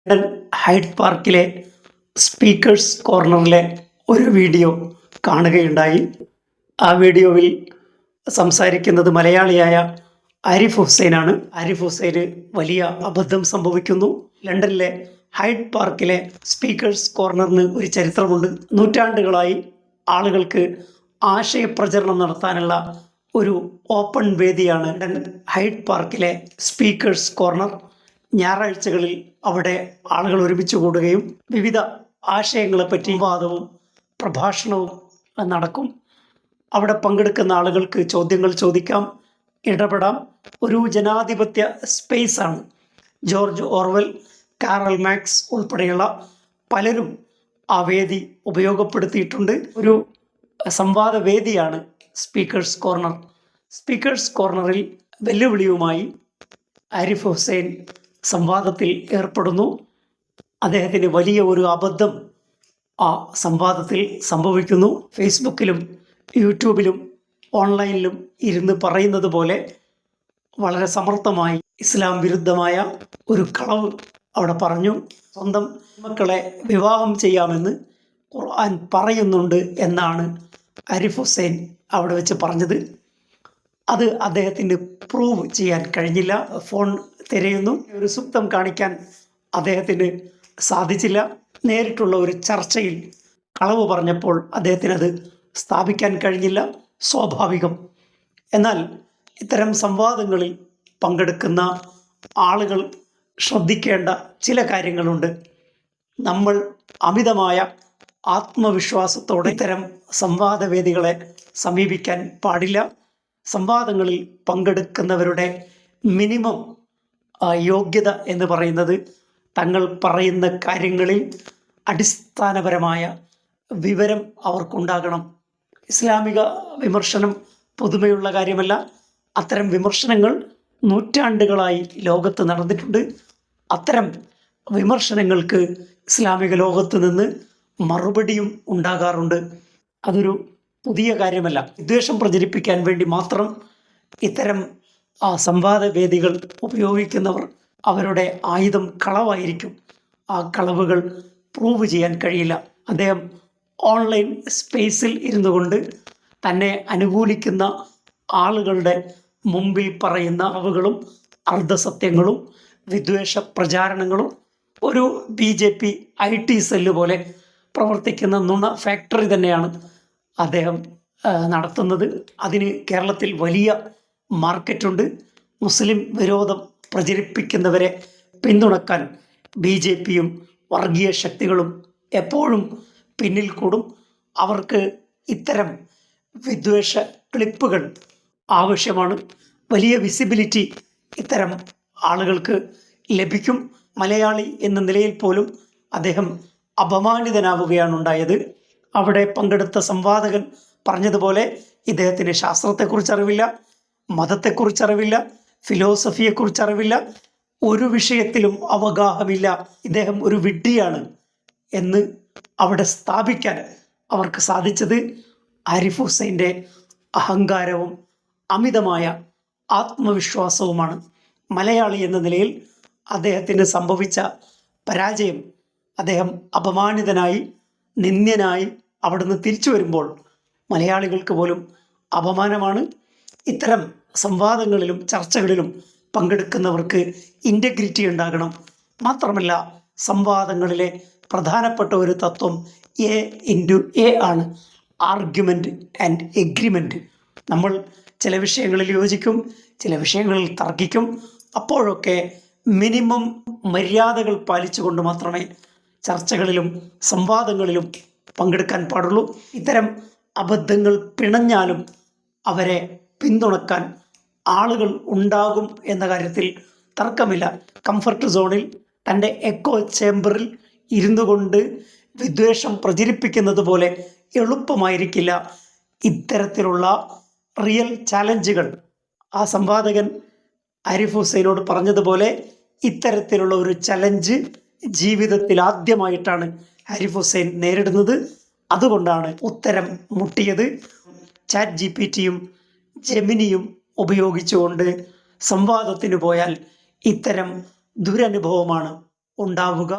London hide പാർക്കിലെ speakers കോർണറിലെ ഒരു video കാണുകയുണ്ടായി. ആ വീഡിയോയിൽ സംസാരിക്കുന്നത് മലയാളിയായ ആരിഫ് ഹുസൈനാണ്. ആരിഫ് ഹുസൈന് വലിയ അബദ്ധം സംഭവിക്കുന്നു. ലണ്ടനിലെ ഹൈഡ് പാർക്കിലെ സ്പീക്കേഴ്സ് കോർണറിന് ഒരു ചരിത്രമുണ്ട്. നൂറ്റാണ്ടുകളായി ആളുകൾക്ക് ആശയപ്രചരണം നടത്താനുള്ള ഒരു ഓപ്പൺ വേദിയാണ് ലണ്ടൻ ഹൈഡ് പാർക്കിലെ സ്പീക്കേഴ്സ് കോർണർ. ഞായറാഴ്ചകളിൽ അവിടെ ആളുകൾ ഒരുമിച്ച് കൂടുകയും വിവിധ ആശയങ്ങളെപ്പറ്റി വാദവും പ്രഭാഷണവും നടക്കും. അവിടെ പങ്കെടുക്കുന്ന ആളുകൾക്ക് ചോദ്യങ്ങൾ ചോദിക്കാം, ഇടപെടാം. ഒരു ജനാധിപത്യ സ്പേസാണ്. ജോർജ് ഓർവെൽ, കാറൽ മാക്സ് ഉൾപ്പെടെയുള്ള പലരും ആ വേദി ഉപയോഗപ്പെടുത്തിയിട്ടുണ്ട്. ഒരു സംവാദ വേദിയാണ് സ്പീക്കേഴ്സ് കോർണർ. സ്പീക്കേഴ്സ് കോർണറിൽ വെല്ലുവിളിയുമായി ആരിഫ് ഹുസൈൻ സംവാദത്തിൽ ഏർപ്പെടുന്നു. അദ്ദേഹത്തിന് വലിയ ഒരു അബദ്ധം ആ സംവാദത്തിൽ സംഭവിക്കുന്നു. ഫേസ്ബുക്കിലും യൂട്യൂബിലും ഓൺലൈനിലും ഇരുന്ന് പറയുന്നത് പോലെ വളരെ സമർത്ഥമായി ഇസ്ലാം വിരുദ്ധമായ ഒരു കളവ് അവിടെ പറഞ്ഞു. സ്വന്തം മക്കളെ വിവാഹം ചെയ്യാമെന്ന് ഖുർആൻ പറയുന്നുണ്ട് എന്നാണ് ആരിഫ് ഹുസൈൻ അവിടെ വെച്ച് പറഞ്ഞത്. അത് അദ്ദേഹത്തിന് പ്രൂവ് ചെയ്യാൻ കഴിഞ്ഞില്ല. ഫോൺ തിരയുന്നു. ഒരു സൂക്തം കാണിക്കാൻ അദ്ദേഹത്തിന് സാധിച്ചില്ല. നേരിട്ടുള്ള ഒരു ചർച്ചയിൽ കളവ് പറഞ്ഞപ്പോൾ അദ്ദേഹത്തിന് അത് സ്ഥാപിക്കാൻ കഴിഞ്ഞില്ല. സ്വാഭാവികം. എന്നാൽ ഇത്തരം സംവാദങ്ങളിൽ പങ്കെടുക്കുന്ന ആളുകൾ ശ്രദ്ധിക്കേണ്ട ചില കാര്യങ്ങളുണ്ട്. നമ്മൾ അമിതമായ ആത്മവിശ്വാസത്തോടെ ഇത്തരം സംവാദവേദികളെ സമീപിക്കാൻ പാടില്ല. സംവാദങ്ങളിൽ പങ്കെടുക്കുന്നവരുടെ മിനിമം യോഗ്യത എന്ന് പറയുന്നത് തങ്ങൾ പറയുന്ന കാര്യങ്ങളിൽ അടിസ്ഥാനപരമായ വിവരം അവർക്കുണ്ടാകണം. ഇസ്ലാമിക വിമർശനം പുതുമയുള്ള കാര്യമല്ല. അത്തരം വിമർശനങ്ങൾ നൂറ്റാണ്ടുകളായി ലോകത്ത് നടന്നിട്ടുണ്ട്. അത്തരം വിമർശനങ്ങൾക്ക് ഇസ്ലാമിക ലോകത്ത് നിന്ന് മറുപടിയും ഉണ്ടാകാറുണ്ട്. അതൊരു പുതിയ കാര്യമല്ല. വിദ്വേഷം പ്രചരിപ്പിക്കാൻ വേണ്ടി മാത്രം ഇത്തരം സംവാദ വേദികൾ ഉപയോഗിക്കുന്നവർ അവരുടെ ആയുധം കളവായിരിക്കും. ആ കളവുകൾ പ്രൂവ് ചെയ്യാൻ കഴിയില്ല. അദ്ദേഹം ഓൺലൈൻ സ്പേസിൽ ഇരുന്നു കൊണ്ട് തന്നെ അനുകൂലിക്കുന്ന ആളുകളുടെ മുമ്പിൽ പറയുന്ന കളവുകളും അർദ്ധസത്യങ്ങളും വിദ്വേഷ പ്രചാരണങ്ങളും ഒരു BJP IT സെല്ല് പോലെ പ്രവർത്തിക്കുന്ന നുണ ഫാക്ടറി തന്നെയാണ് അദ്ദേഹം നടത്തുന്നത്. അതിന് കേരളത്തിൽ വലിയ മാർക്കറ്റുണ്ട്. മുസ്ലിം വിരോധം പ്രചരിപ്പിക്കുന്നവരെ പിന്തുണക്കാൻ BJPയും വർഗീയ ശക്തികളും എപ്പോഴും പിന്നിൽ കൂടും. അവർക്ക് ഇത്തരം വിദ്വേഷ ക്ലിപ്പുകൾ ആവശ്യമാണ്. വലിയ വിസിബിലിറ്റി ഇത്തരം ആളുകൾക്ക് ലഭിക്കും. മലയാളി എന്ന നിലയിൽ പോലും അദ്ദേഹം അപമാനിതനാവുകയാണ് ഉണ്ടായത്. അവിടെ പങ്കെടുത്ത സംവാദകൻ പറഞ്ഞതുപോലെ ഇദ്ദേഹത്തിന് ശാസ്ത്രത്തെക്കുറിച്ച് അറിവില്ല, മതത്തെക്കുറിച്ച് അറിവില്ല, ഫിലോസഫിയെക്കുറിച്ച് അറിവില്ല, ഒരു വിഷയത്തിലും അവഗാഹമില്ല. ഇദ്ദേഹം ഒരു വിഡ്ഢിയാണ് എന്ന് അവിടെ സ്ഥാപിക്കാൻ അവർക്ക് സാധിച്ചത് ആരിഫ് ഹുസൈൻ്റെ അഹങ്കാരവും അമിതമായ ആത്മവിശ്വാസവുമാണ്. മലയാളി എന്ന നിലയിൽ അദ്ദേഹത്തിന് സംഭവിച്ച പരാജയം, അദ്ദേഹം അപമാനിതനായി നിന്ദ്യനായി അവിടുന്ന് തിരിച്ചു വരുമ്പോൾ മലയാളികൾക്ക് പോലും അപമാനമാണ്. ഇത്തരം സംവാദങ്ങളിലും ചർച്ചകളിലും പങ്കെടുക്കുന്നവർക്ക് ഇൻറ്റഗ്രിറ്റി ഉണ്ടാകണം. മാത്രമല്ല, സംവാദങ്ങളിലെ പ്രധാനപ്പെട്ട ഒരു തത്വം A ആണ്. Argument and agreement. നമ്മൾ ചില വിഷയങ്ങളിൽ യോജിക്കും, ചില വിഷയങ്ങളിൽ തർക്കിക്കും. അപ്പോഴൊക്കെ മിനിമം മര്യാദകൾ പാലിച്ചുകൊണ്ട് മാത്രമേ ചർച്ചകളിലും സംവാദങ്ങളിലും പങ്കെടുക്കാൻ പാടുള്ളൂ. ഇത്തരം അബദ്ധങ്ങൾ പിണഞ്ഞാലും അവരെ പിന്തുണക്കാൻ ആളുകൾ ഉണ്ടാകും എന്ന കാര്യത്തിൽ തർക്കമില്ല. കംഫർട്ട് സോണിൽ തൻ്റെ എക്കോ ചേംബറിൽ ഇരുന്നു കൊണ്ട് വിദ്വേഷം പ്രചരിപ്പിക്കുന്നത് പോലെ എളുപ്പമായിരിക്കില്ല ഇത്തരത്തിലുള്ള റിയൽ ചാലഞ്ചുകൾ. ആ സംവാദകൻ ആരിഫ് ഹുസൈനോട് പറഞ്ഞതുപോലെ ഇത്തരത്തിലുള്ള ഒരു ചലഞ്ച് ജീവിതത്തിൽ ആദ്യമായിട്ടാണ് ആരിഫ് ഹുസൈൻ നേരിടുന്നത്. അതുകൊണ്ടാണ് ഉത്തരം മുട്ടിയത്. ChatGPTയും ജെമിനിയും ഉപയോഗിച്ചുകൊണ്ട് സംവാദത്തിന് പോയാൽ ഇത്തരം ദുരനുഭവമാണ് ഉണ്ടാവുക.